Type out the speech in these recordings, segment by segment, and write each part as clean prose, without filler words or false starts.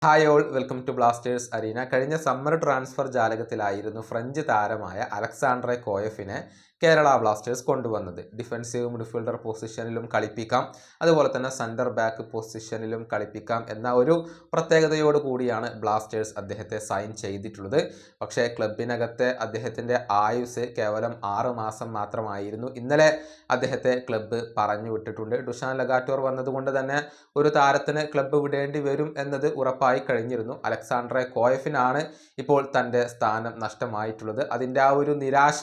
Hi all welcome to Blasters Arena. കഴിഞ്ഞ summer transfer ജാലകത്തിലായിരുന്നു French താരമായ അലക്സാണ്ട്രെ കോയഫിനെ കേരള ബ്ലാസ്റ്റേഴ്സ് കൊണ്ടുവന്നത്. ഡിഫൻസീവ് മിഡ്ഫീൽഡർ പൊസിഷനിലും കളിപ്പിക്കാം, അതുപോലെ തന്നെ സെൻറ്റർ ബാക്ക് പൊസിഷനിലും കളിപ്പിക്കാം എന്ന ഒരു പ്രത്യേകതയോട് കൂടിയാണ് ബ്ലാസ്റ്റേഴ്സ് അദ്ദേഹത്തെ സൈൻ ചെയ്തിട്ടുള്ളത്. പക്ഷേ ക്ലബിനകത്തെ അദ്ദേഹത്തിൻ്റെ ആയുസ് കേവലം 6 മാസം മാത്രമായിരുന്നു. ഇന്നലെ അദ്ദേഹത്തെ ക്ലബ്ബ് പറഞ്ഞു വിട്ടിട്ടുണ്ട്. ഡുഷാൻ ലഗാറ്റോർ വന്നതുകൊണ്ട് തന്നെ ഒരു താരത്തിന് ക്ലബ്ബ് വിടേണ്ടി വരും എന്നത് ഉറപ്പായി കഴിഞ്ഞിരുന്നു. അലക്സാണ്ട്രെ കോയഫിനാണ് ഇപ്പോൾ തൻ്റെ സ്ഥാനം നഷ്ടമായിട്ടുള്ളത്. അതിൻ്റെ ആ ഒരു നിരാശ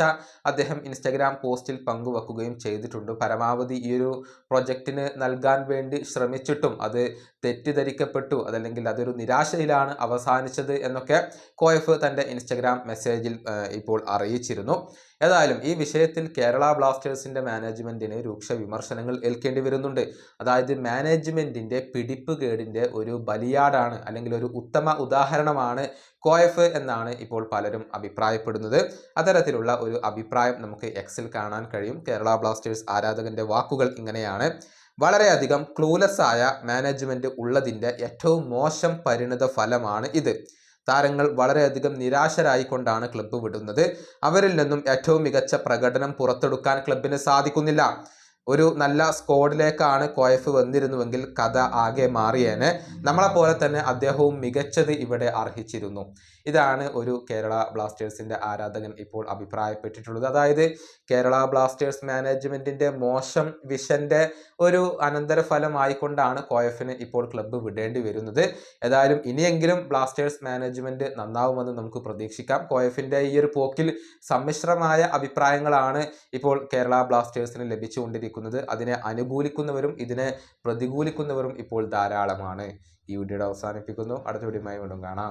അദ്ദേഹം ഇൻസ്റ്റഗ്രാം പോസ്റ്റിൽ പങ്കുവെക്കുകയും ചെയ്തിട്ടുണ്ട്. പരമാവധി ഈ ഒരു പ്രൊജക്റ്റിന് നൽകാൻ വേണ്ടി ശ്രമിച്ചിട്ടും അത് തെറ്റിദ്ധരിക്കപ്പെട്ടു, അതല്ലെങ്കിൽ അതൊരു നിരാശയിലാണ് അവസാനിച്ചത് എന്നൊക്കെ കോയഫ് തൻ്റെ ഇൻസ്റ്റഗ്രാം മെസ്സേജിൽ ഇപ്പോൾ അറിയിച്ചിരുന്നു. ഏതായാലും ഈ വിഷയത്തിൽ കേരള ബ്ലാസ്റ്റേഴ്സിൻ്റെ മാനേജ്മെൻറ്റിന് രൂക്ഷ വിമർശനങ്ങൾ ഏൽക്കേണ്ടി വരുന്നുണ്ട്. അതായത് മാനേജ്മെൻറ്റിൻ്റെ പിടിപ്പുകേടിൻ്റെ ഒരു ബലിയാടാണ്, അല്ലെങ്കിൽ ഒരു ഉത്തമ ഉദാഹരണമാണ് കോയഫ് എന്നാണ് ഇപ്പോൾ പലരും അഭിപ്രായപ്പെടുന്നത്. അത്തരത്തിലുള്ള ഒരു അഭിപ്രായം നമുക്ക് എക്സിൽ കാണാൻ കഴിയും. കേരള ബ്ലാസ്റ്റേഴ്സ് ആരാധകന്റെ വാക്കുകൾ ഇങ്ങനെയാണ്: വളരെയധികം ക്ലൂലെസ് ആയ മാനേജ്മെൻറ്റ് ഉള്ളതിൻ്റെ ഏറ്റവും മോശം പരിണിത ഫലമാണ് ഇത്. താരങ്ങൾ വളരെയധികം നിരാശരായിക്കൊണ്ടാണ് ക്ലബ്ബ് വിടുന്നത്. അവരിൽ നിന്നും ഏറ്റവും മികച്ച പ്രകടനം പുറത്തെടുക്കാൻ ക്ലബിന് സാധിക്കുന്നില്ല. ഒരു നല്ല സ്ക്വാഡിലേക്കാണ് കോയഫ് വന്നിരുന്നുവെങ്കിൽ കഥ ആകെ മാറിയേനെ. നമ്മളെപ്പോലെ തന്നെ അദ്ദേഹവും മികച്ചത് ഇവിടെ അർഹിച്ചിരുന്നു. ഇതാണ് ഒരു കേരള ബ്ലാസ്റ്റേഴ്സിൻ്റെ ആരാധകൻ ഇപ്പോൾ അഭിപ്രായപ്പെട്ടിട്ടുള്ളത്. അതായത് കേരള ബ്ലാസ്റ്റേഴ്സ് മാനേജ്മെൻറ്റിൻ്റെ മോശം വിഷൻ്റെ ഒരു അനന്തരഫലമായിക്കൊണ്ടാണ് കോയഫിന് ഇപ്പോൾ ക്ലബ്ബ് വിടേണ്ടി വരുന്നത്. ഏതായാലും ഇനിയെങ്കിലും ബ്ലാസ്റ്റേഴ്സ് മാനേജ്മെൻറ്റ് നന്നാവുമെന്ന് നമുക്ക് പ്രതീക്ഷിക്കാം. കോയഫിൻ്റെ ഈ ഒരു പോക്കിൽ സമ്മിശ്രമായ അഭിപ്രായങ്ങളാണ് ഇപ്പോൾ കേരള ബ്ലാസ്റ്റേഴ്സിന് ലഭിച്ചുകൊണ്ടിരിക്കുന്നത്. അതിനെ അനുകൂലിക്കുന്നവരും ഇതിനെ പ്രതികൂലിക്കുന്നവരും ഇപ്പോൾ ധാരാളമാണ്. ഈ വീഡിയോ അവസാനിപ്പിക്കുന്നു. അടുത്ത വീഡിയോയുമായി വീണ്ടും കാണാം.